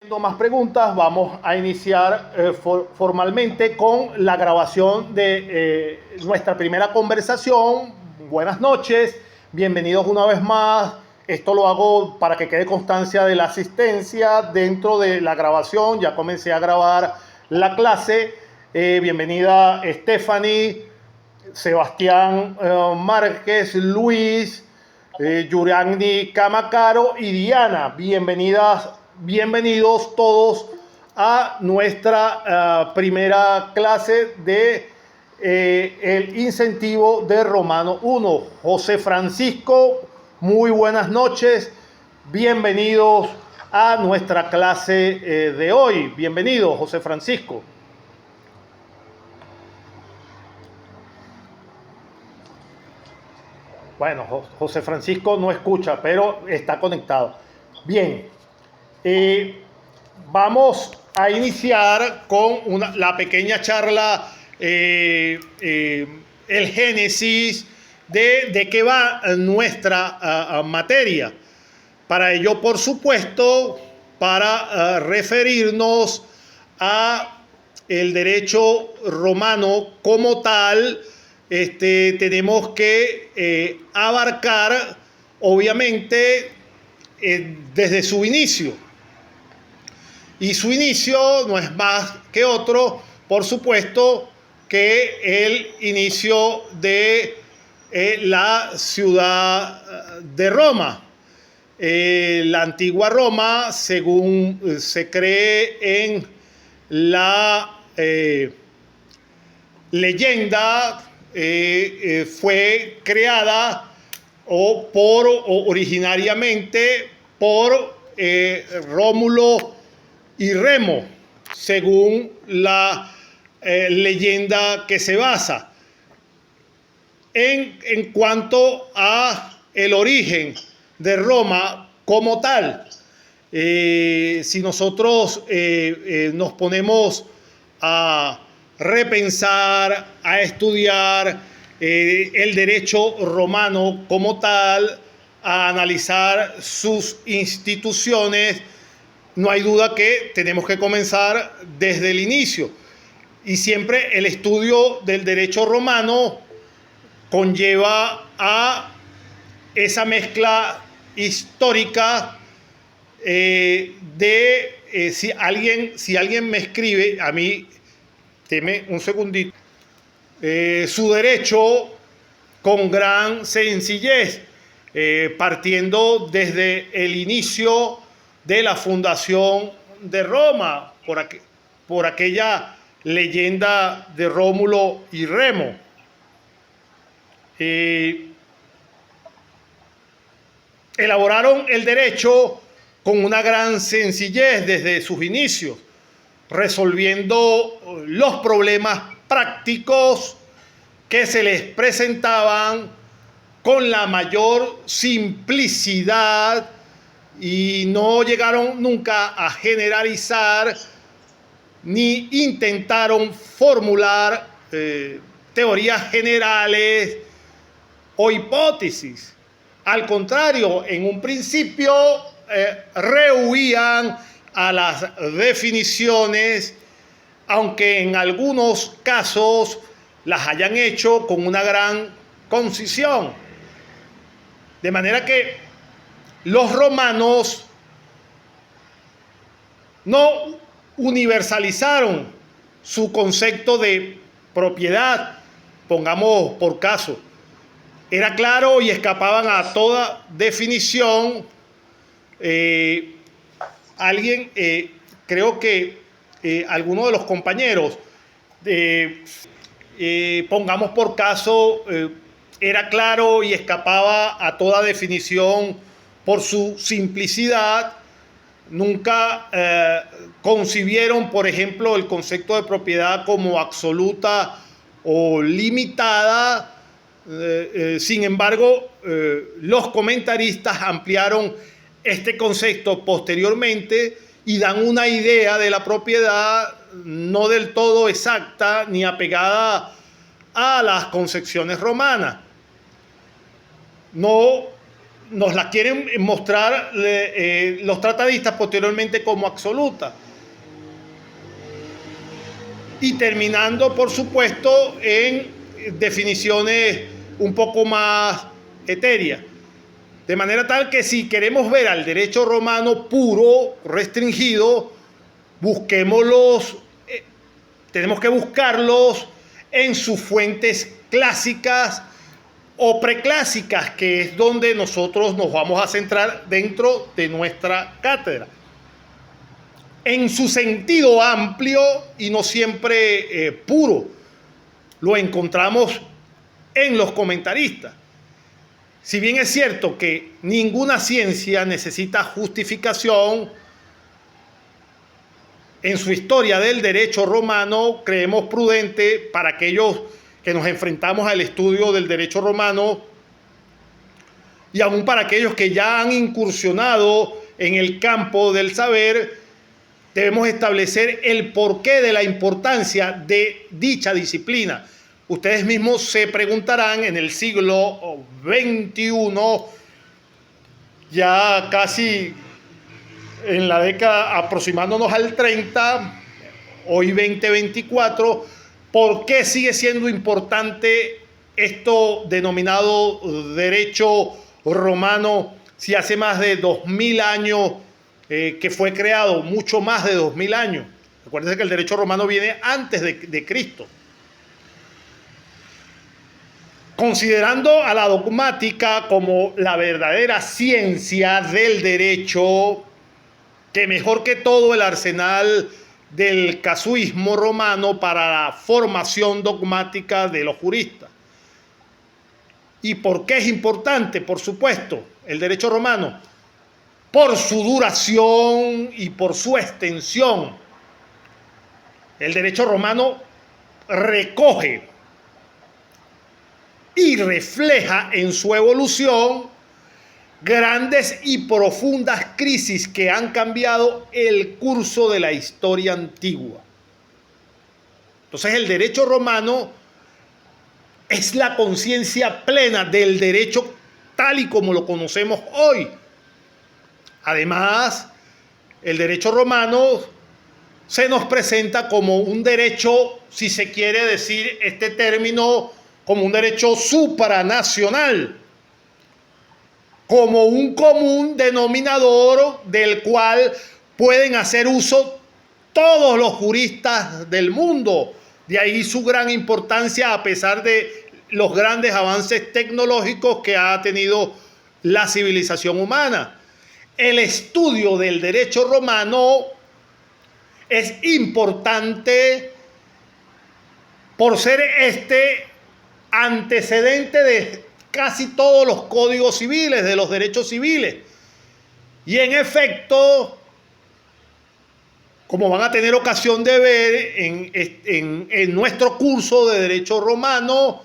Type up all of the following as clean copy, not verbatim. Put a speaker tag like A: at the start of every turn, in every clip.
A: No más preguntas, vamos a iniciar formalmente con la grabación de nuestra primera conversación. Buenas noches, bienvenidos una vez más. Esto lo hago para que quede constancia de la asistencia dentro de la grabación. Ya comencé a grabar la clase. Bienvenida Stephanie, Sebastián Márquez, Luis, Yurani Camacaro y Diana. Bienvenidos todos a nuestra primera clase de el incentivo de Romano 1. José Francisco, muy buenas noches. Bienvenidos a nuestra clase de hoy. Bienvenido, José Francisco. Bueno, José Francisco no escucha, pero está conectado. Bien, vamos a iniciar con la pequeña charla, el génesis de qué va nuestra materia. Para ello, por supuesto, para referirnos a el derecho romano como tal, tenemos que abarcar, obviamente, desde su inicio. Y su inicio no es más que otro, por supuesto, que el inicio de la ciudad de Roma. La antigua Roma, según se cree en la leyenda, fue creada originariamente por Rómulo y Remo, según la leyenda que se basa. En cuanto a el origen de Roma como tal, si nosotros nos ponemos a repensar, a estudiar el derecho romano como tal, a analizar sus instituciones, no hay duda que tenemos que comenzar desde el inicio. Y siempre el estudio del derecho romano conlleva a esa mezcla histórica si alguien me escribe, a mí, deme un segundito, su derecho con gran sencillez, partiendo desde el inicio de la fundación de Roma, por aquella leyenda de Rómulo y Remo. Elaboraron el derecho con una gran sencillez desde sus inicios, resolviendo los problemas prácticos que se les presentaban con la mayor simplicidad, y no llegaron nunca a generalizar ni intentaron formular teorías generales o hipótesis. Al contrario, en un principio rehuían a las definiciones, aunque en algunos casos las hayan hecho con una gran concisión. De manera que los romanos no universalizaron su concepto de propiedad. Pongamos por caso, era claro y escapaban a toda definición. Creo que alguno de los compañeros, pongamos por caso, era claro y escapaba a toda definición por su simplicidad. Nunca concibieron, por ejemplo, el concepto de propiedad como absoluta o limitada. Sin embargo, los comentaristas ampliaron este concepto posteriormente y dan una idea de la propiedad no del todo exacta ni apegada a las concepciones romanas. No nos la quieren mostrar los tratadistas posteriormente como absoluta. Y terminando, por supuesto, en definiciones un poco más etéreas. De manera tal que si queremos ver al derecho romano puro, restringido, tenemos que buscarlos en sus fuentes clásicas o preclásicas, que es donde nosotros nos vamos a centrar dentro de nuestra cátedra. En su sentido amplio y no siempre puro, lo encontramos en los comentaristas. Si bien es cierto que ninguna ciencia necesita justificación, en su historia del derecho romano creemos prudente, para aquellos que nos enfrentamos al estudio del derecho romano y aún para aquellos que ya han incursionado en el campo del saber, debemos establecer el porqué de la importancia de dicha disciplina. Ustedes mismos se preguntarán, en el siglo XXI, ya casi en la década aproximándonos al 30, hoy 2024, ¿por qué sigue siendo importante esto denominado derecho romano si hace más de 2000 años que fue creado, mucho más de 2000 años? Recuerden que el derecho romano viene antes de Cristo. Considerando a la dogmática como la verdadera ciencia del derecho, que mejor que todo el arsenal del casuismo romano para la formación dogmática de los juristas. ¿Y por qué es importante? Por supuesto, el derecho romano, por su duración y por su extensión. El derecho romano recoge y refleja en su evolución grandes y profundas crisis que han cambiado el curso de la historia antigua. Entonces, el derecho romano es la conciencia plena del derecho tal y como lo conocemos hoy. Además, el derecho romano se nos presenta como un derecho, si se quiere decir este término, como un derecho supranacional, como un común denominador del cual pueden hacer uso todos los juristas del mundo. De ahí su gran importancia, a pesar de los grandes avances tecnológicos que ha tenido la civilización humana. El estudio del derecho romano es importante por ser este antecedente de casi todos los códigos civiles, de los derechos civiles. Y en efecto, como van a tener ocasión de ver en nuestro curso de derecho romano,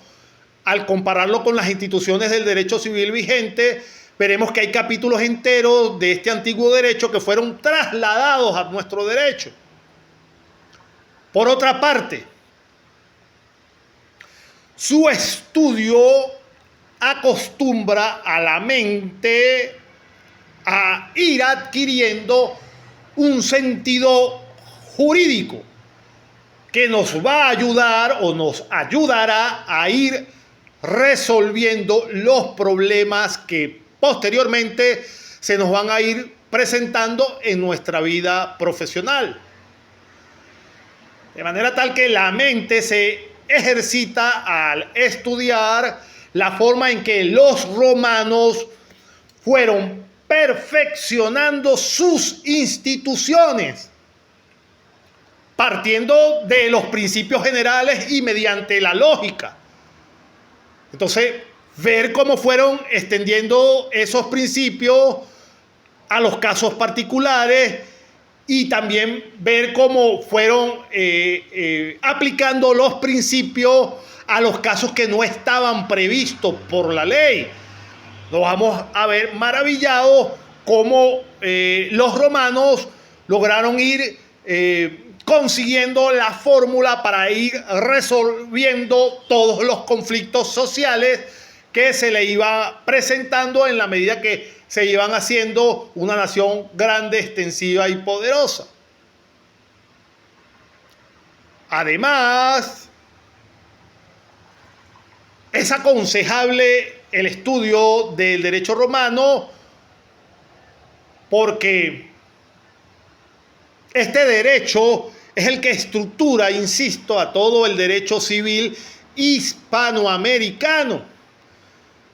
A: al compararlo con las instituciones del derecho civil vigente, veremos que hay capítulos enteros de este antiguo derecho que fueron trasladados a nuestro derecho. Por otra parte, su estudio acostumbra a la mente a ir adquiriendo un sentido jurídico que nos va a ayudar o nos ayudará a ir resolviendo los problemas que posteriormente se nos van a ir presentando en nuestra vida profesional. De manera tal que la mente se ejercita al estudiar la forma en que los romanos fueron perfeccionando sus instituciones, partiendo de los principios generales y mediante la lógica. Entonces, ver cómo fueron extendiendo esos principios a los casos particulares y también ver cómo fueron aplicando los principios a los casos que no estaban previstos por la ley. Nos vamos a ver maravillados cómo los romanos lograron ir consiguiendo la fórmula para ir resolviendo todos los conflictos sociales que se le iba presentando en la medida que se iban haciendo una nación grande, extensiva y poderosa. Además, es aconsejable el estudio del derecho romano porque este derecho es el que estructura, insisto, a todo el derecho civil hispanoamericano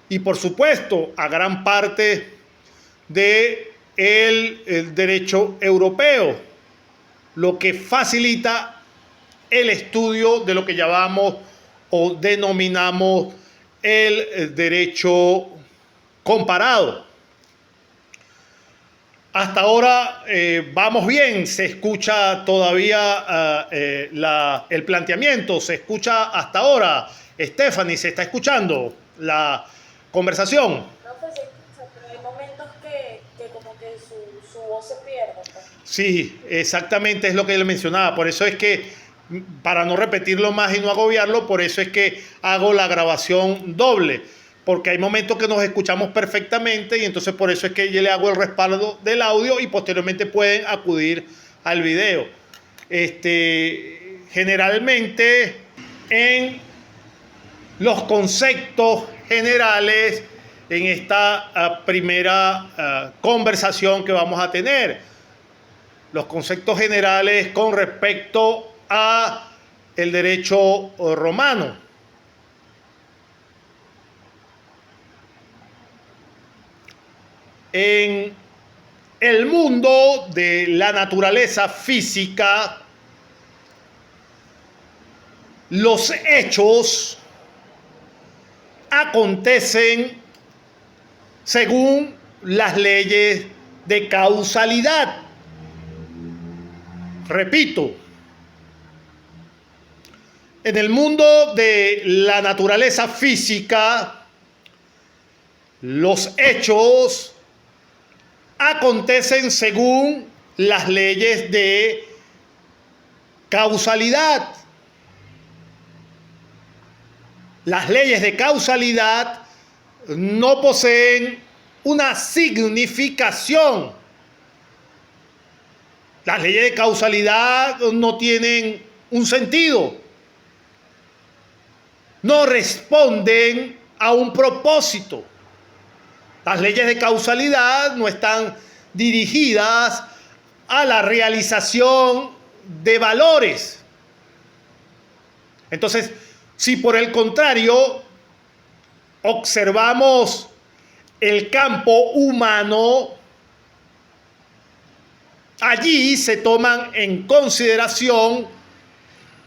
A: y por supuesto a gran parte del derecho europeo, lo que facilita el estudio de lo que llamamos o denominamos el derecho comparado. Hasta ahora vamos bien, se escucha todavía el planteamiento, se escucha hasta ahora. Stephanie, ¿se está escuchando la conversación?
B: No, pues se escucha, pero hay momentos que como que su voz se pierde, pues.
A: Sí, exactamente es lo que él mencionaba. Por eso es que, para no repetirlo más y no agobiarlo, por eso es que hago la grabación doble. Porque hay momentos que nos escuchamos perfectamente y entonces por eso es que yo le hago el respaldo del audio y posteriormente pueden acudir al video. Generalmente en los conceptos generales en esta primera conversación que vamos a tener. Los conceptos generales con respecto a el derecho romano. En el mundo de la naturaleza física, los hechos acontecen según las leyes de causalidad. Repito, en el mundo de la naturaleza física, los hechos acontecen según las leyes de causalidad. Las leyes de causalidad no poseen una significación. Las leyes de causalidad no tienen un sentido. No responden a un propósito. Las leyes de causalidad no están dirigidas a la realización de valores. Entonces, si por el contrario observamos el campo humano, allí se toman en consideración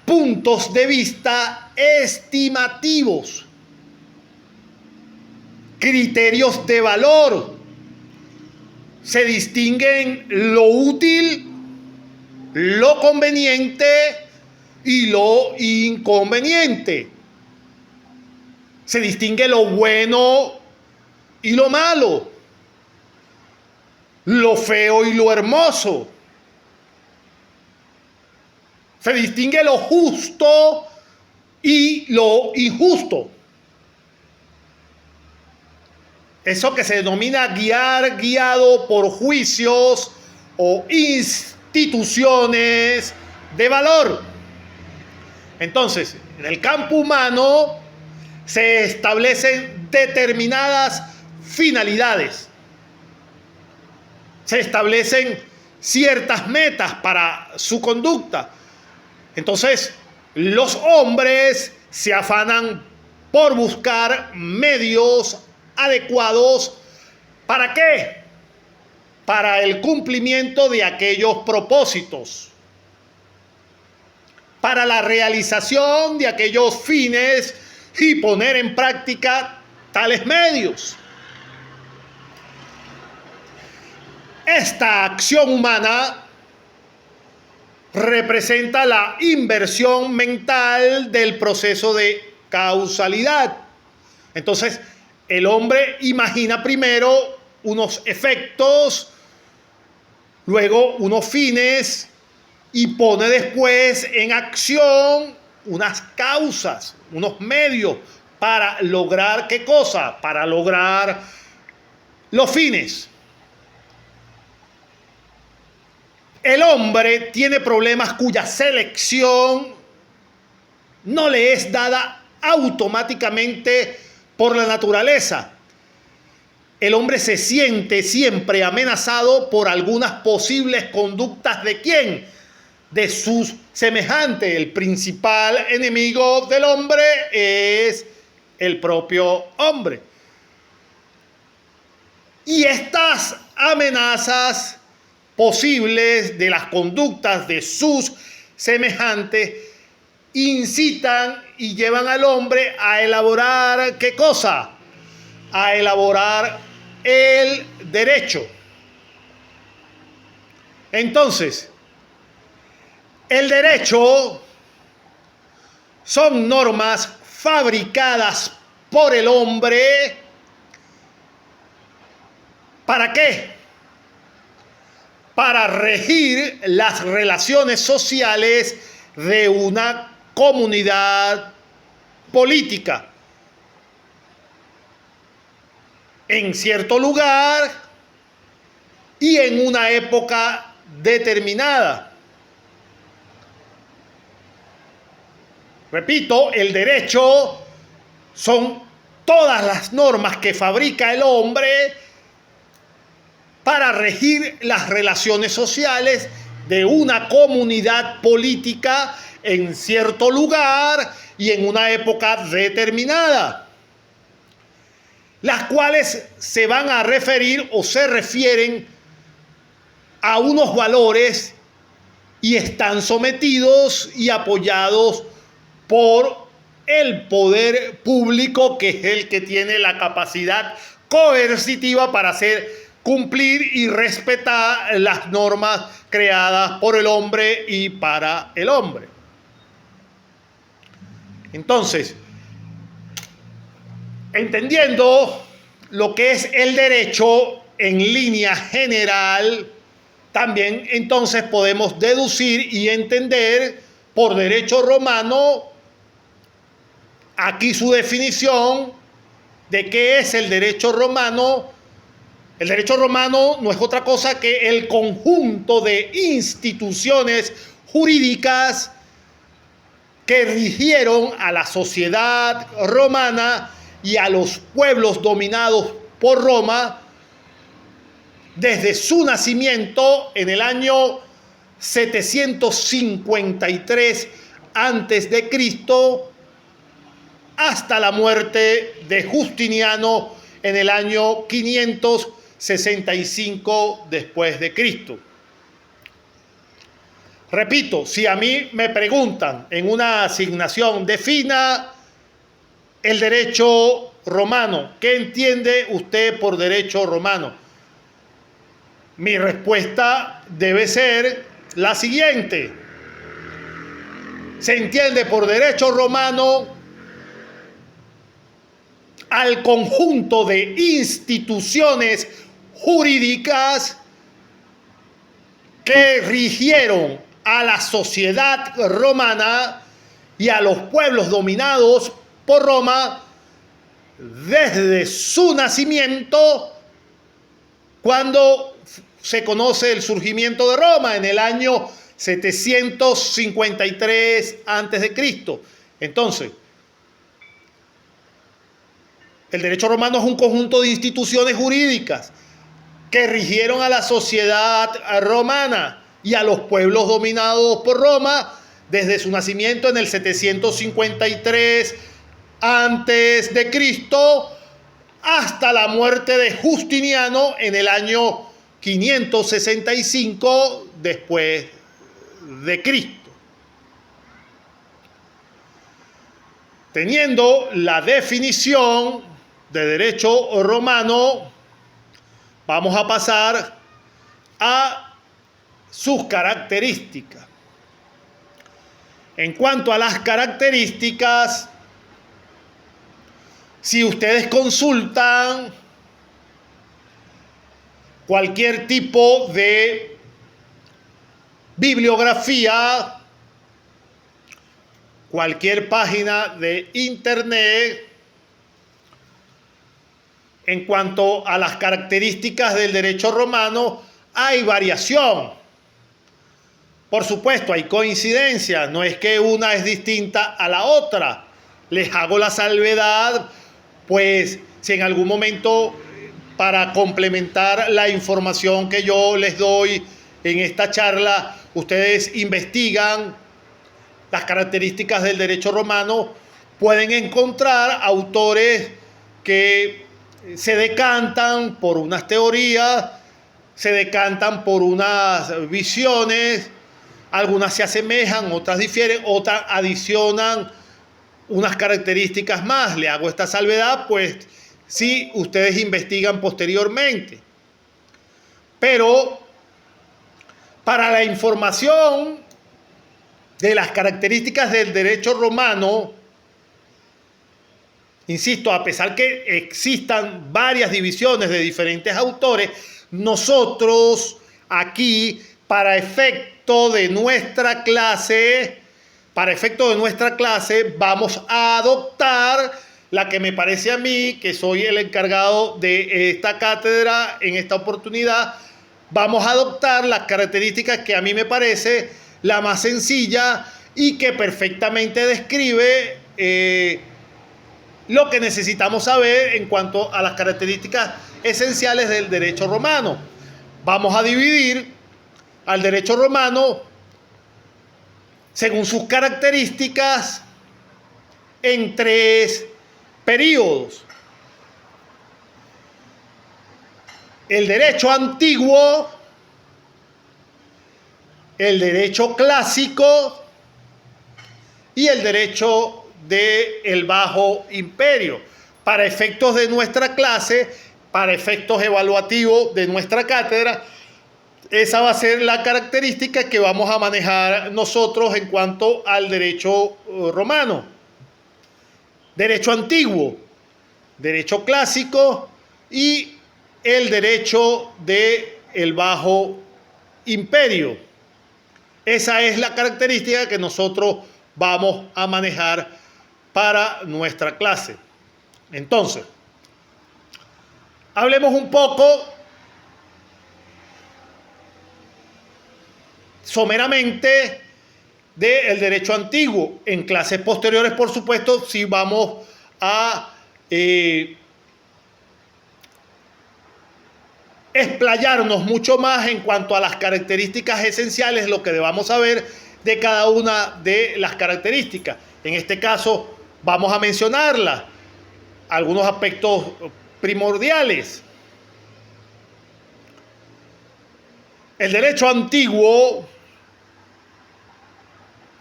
A: puntos de vista estimativos, criterios de valor. Se distinguen lo útil, lo conveniente y lo inconveniente. Se distingue lo bueno y lo malo, lo feo y lo hermoso. Se distingue lo justo y lo injusto. Eso que se denomina guiado por juicios o instituciones de valor. Entonces, en el campo humano se establecen determinadas finalidades. Se establecen ciertas metas para su conducta. Entonces, los hombres se afanan por buscar medios adecuados. ¿Para qué? Para el cumplimiento de aquellos propósitos, para la realización de aquellos fines y poner en práctica tales medios. Esta acción humana representa la inversión mental del proceso de causalidad. Entonces, el hombre imagina primero unos efectos, luego unos fines y pone después en acción unas causas, unos medios para lograr ¿qué cosa? Para lograr los fines. El hombre tiene problemas cuya selección no le es dada automáticamente por la naturaleza. El hombre se siente siempre amenazado por algunas posibles conductas ¿de quién? De sus semejantes. El principal enemigo del hombre es el propio hombre. Y estas amenazas posibles de las conductas de sus semejantes incitan y llevan al hombre a elaborar ¿qué cosa? A elaborar el derecho. Entonces, el derecho son normas fabricadas por el hombre. ¿Para qué? Para regir las relaciones sociales de una comunidad política en cierto lugar y en una época determinada. Repito, el derecho son todas las normas que fabrica el hombre para regir las relaciones sociales de una comunidad política en cierto lugar y en una época determinada, las cuales se van a referir o se refieren a unos valores y están sometidos y apoyados por el poder público, que es el que tiene la capacidad coercitiva para hacer cumplir y respetar las normas creadas por el hombre y para el hombre. Entonces, entendiendo lo que es el derecho en línea general, también entonces podemos deducir y entender por derecho romano aquí su definición de qué es el derecho romano. El derecho romano no es otra cosa que el conjunto de instituciones jurídicas que rigieron a la sociedad romana y a los pueblos dominados por Roma desde su nacimiento en el año 753 a.C. hasta la muerte de Justiniano en el año 565 después de Cristo. Repito, si a mí me preguntan en una asignación, defina el derecho romano, ¿qué entiende usted por derecho romano? Mi respuesta debe ser la siguiente. Se entiende por derecho romano al conjunto de instituciones jurídicas que rigieron a la sociedad romana y a los pueblos dominados por Roma desde su nacimiento, cuando se conoce el surgimiento de Roma en el año 753 a.C. Entonces, el derecho romano es un conjunto de instituciones jurídicas que rigieron a la sociedad romana y a los pueblos dominados por Roma desde su nacimiento en el 753 antes de Cristo hasta la muerte de Justiniano en el año 565 después de Cristo. Teniendo la definición de derecho romano, vamos a pasar a sus características. En cuanto a las características, si ustedes consultan cualquier tipo de bibliografía, cualquier página de internet, en cuanto a las características del derecho romano, hay variación. Por supuesto, hay coincidencia, no es que una es distinta a la otra. Les hago la salvedad, pues si en algún momento, para complementar la información que yo les doy en esta charla, ustedes investigan las características del derecho romano, pueden encontrar autores que se decantan por unas teorías, se decantan por unas visiones, algunas se asemejan, otras difieren, otras adicionan unas características más. Le hago esta salvedad, pues si ustedes investigan posteriormente. Pero para la información de las características del derecho romano, insisto, a pesar que existan varias divisiones de diferentes autores, nosotros aquí, para efecto de nuestra clase, vamos a adoptar la que me parece a mí, que soy el encargado de esta cátedra en esta oportunidad. Vamos a adoptar las características que a mí me parece la más sencilla y que perfectamente describe lo que necesitamos saber en cuanto a las características esenciales del derecho romano. Vamos a dividir al derecho romano según sus características en 3 períodos. El derecho antiguo, el derecho clásico y el derecho del Bajo Imperio. Para efectos de nuestra clase, para efectos evaluativos de nuestra cátedra, esa va a ser la característica que vamos a manejar nosotros en cuanto al derecho romano. Derecho antiguo, derecho clásico y el derecho del Bajo Imperio. Esa es la característica que nosotros vamos a manejar para nuestra clase. Entonces, hablemos un poco someramente del derecho antiguo. En clases posteriores, por supuesto, sí vamos a explayarnos mucho más en cuanto a las características esenciales, lo que debamos saber de cada una de las características. En este caso, vamos a mencionarlas, algunos aspectos primordiales. El derecho antiguo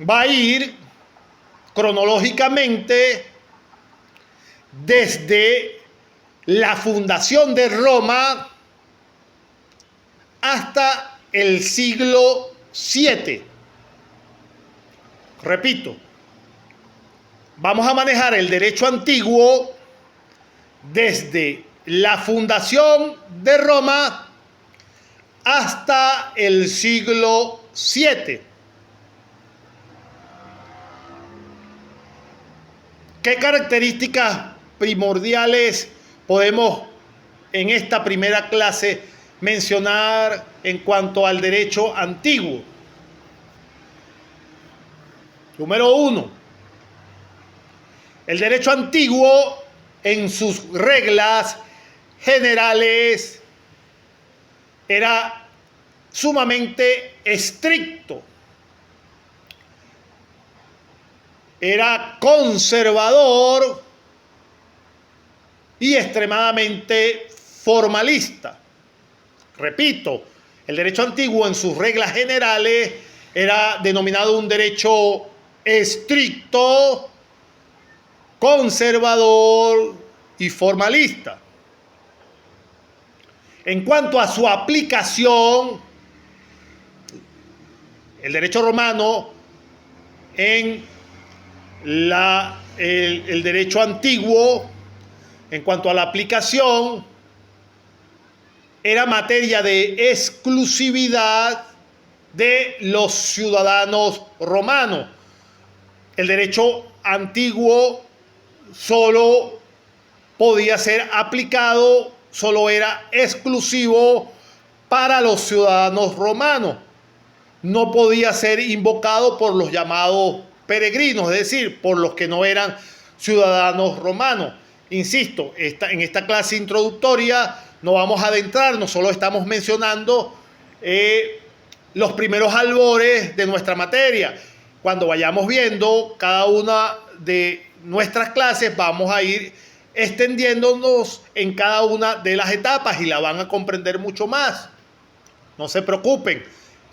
A: va a ir cronológicamente desde la fundación de Roma hasta el siglo VII. Repito, vamos a manejar el derecho antiguo desde la fundación de Roma hasta el siglo VII. ¿Qué características primordiales podemos en esta primera clase mencionar en cuanto al derecho antiguo? Número 1. El derecho antiguo, en sus reglas generales, era sumamente estricto. Era conservador y extremadamente formalista. Repito, el derecho antiguo en sus reglas generales era denominado un derecho estricto, conservador y formalista. En cuanto a su aplicación, el derecho romano en el derecho antiguo, en cuanto a la aplicación, era materia de exclusividad de los ciudadanos romanos. El derecho antiguo solo podía ser aplicado, solo era exclusivo para los ciudadanos romanos. No podía ser invocado por los llamados peregrinos, es decir, por los que no eran ciudadanos romanos. Insisto, en esta clase introductoria no vamos a adentrarnos, solo estamos mencionando los primeros albores de nuestra materia. Cuando vayamos viendo cada una de nuestras clases, vamos a ir extendiéndonos en cada una de las etapas y la van a comprender mucho más. No se preocupen,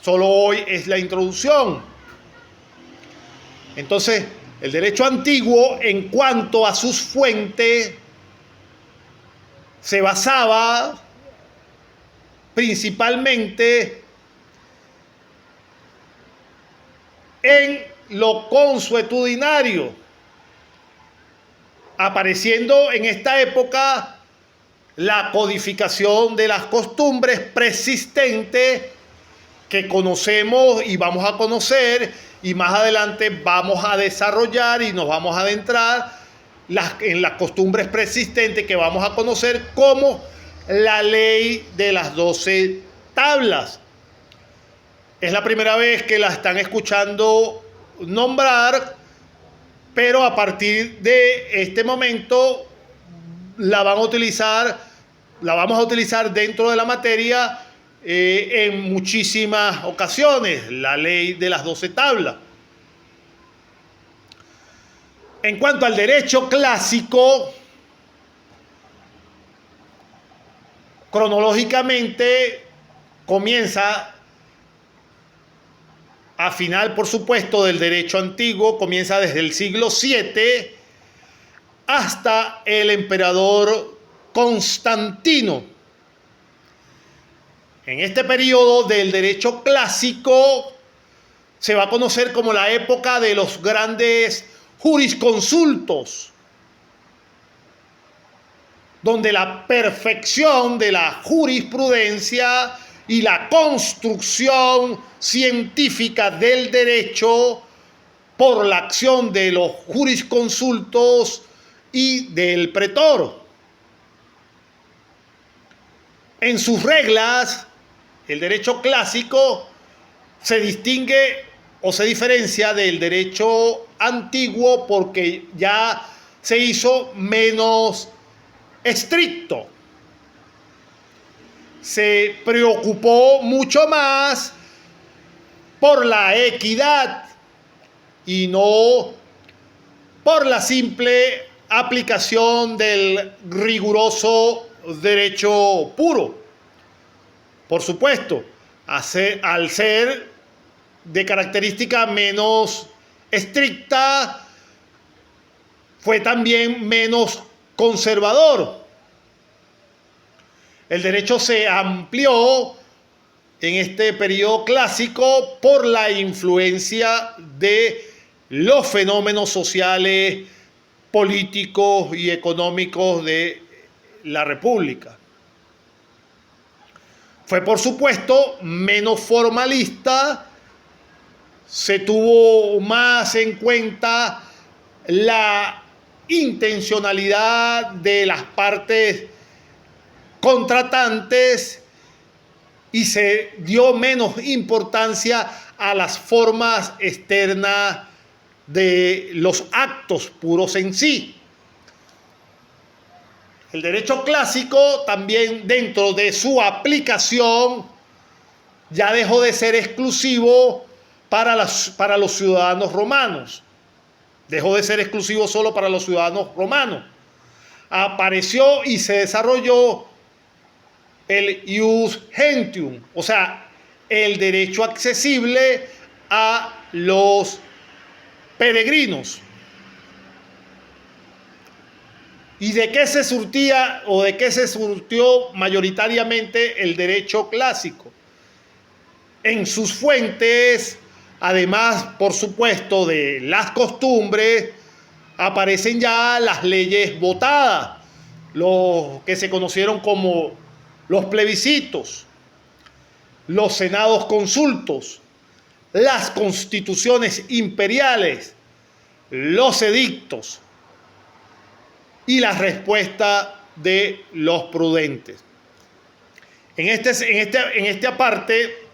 A: solo hoy es la introducción. Entonces, el derecho antiguo, en cuanto a sus fuentes, se basaba principalmente en lo consuetudinario, apareciendo en esta época la codificación de las costumbres preexistentes que conocemos y vamos a conocer, y más adelante vamos a desarrollar y nos vamos a adentrar en las costumbres preexistentes que vamos a conocer como la ley de las 12 tablas. Es la primera vez que la están escuchando nombrar, pero a partir de este momento la vamos a utilizar dentro de la materia en muchísimas ocasiones, la ley de las 12 tablas. En cuanto al derecho clásico, cronológicamente comienza a final, por supuesto, del derecho antiguo, comienza desde el siglo VII hasta el emperador Constantino. En este periodo del derecho clásico se va a conocer como la época de los grandes jurisconsultos, donde la perfección de la jurisprudencia y la construcción científica del derecho por la acción de los jurisconsultos y del pretor. En sus reglas, el derecho clásico se distingue o se diferencia del derecho antiguo porque ya se hizo menos estricto. Se preocupó mucho más por la equidad y no por la simple aplicación del riguroso derecho puro. Por supuesto, al ser de característica menos estricta, fue también menos conservador. El derecho se amplió en este periodo clásico por la influencia de los fenómenos sociales, políticos y económicos de la República. Fue, por supuesto, menos formalista, se tuvo más en cuenta la intencionalidad de las partes contratantes y se dio menos importancia a las formas externas de los actos puros en sí. El derecho clásico también, dentro de su aplicación, ya dejó de ser exclusivo para los ciudadanos romanos. Dejó de ser exclusivo solo para los ciudadanos romanos. Apareció y se desarrolló el ius gentium, o sea, el derecho accesible a los peregrinos. ¿Y de qué se surtía o de qué se surtió mayoritariamente el derecho clásico? En sus fuentes, además, por supuesto, de las costumbres, aparecen ya las leyes votadas, los que se conocieron como los plebiscitos, los senados consultos, las constituciones imperiales, los edictos. y la respuesta de los prudentes. En esta parte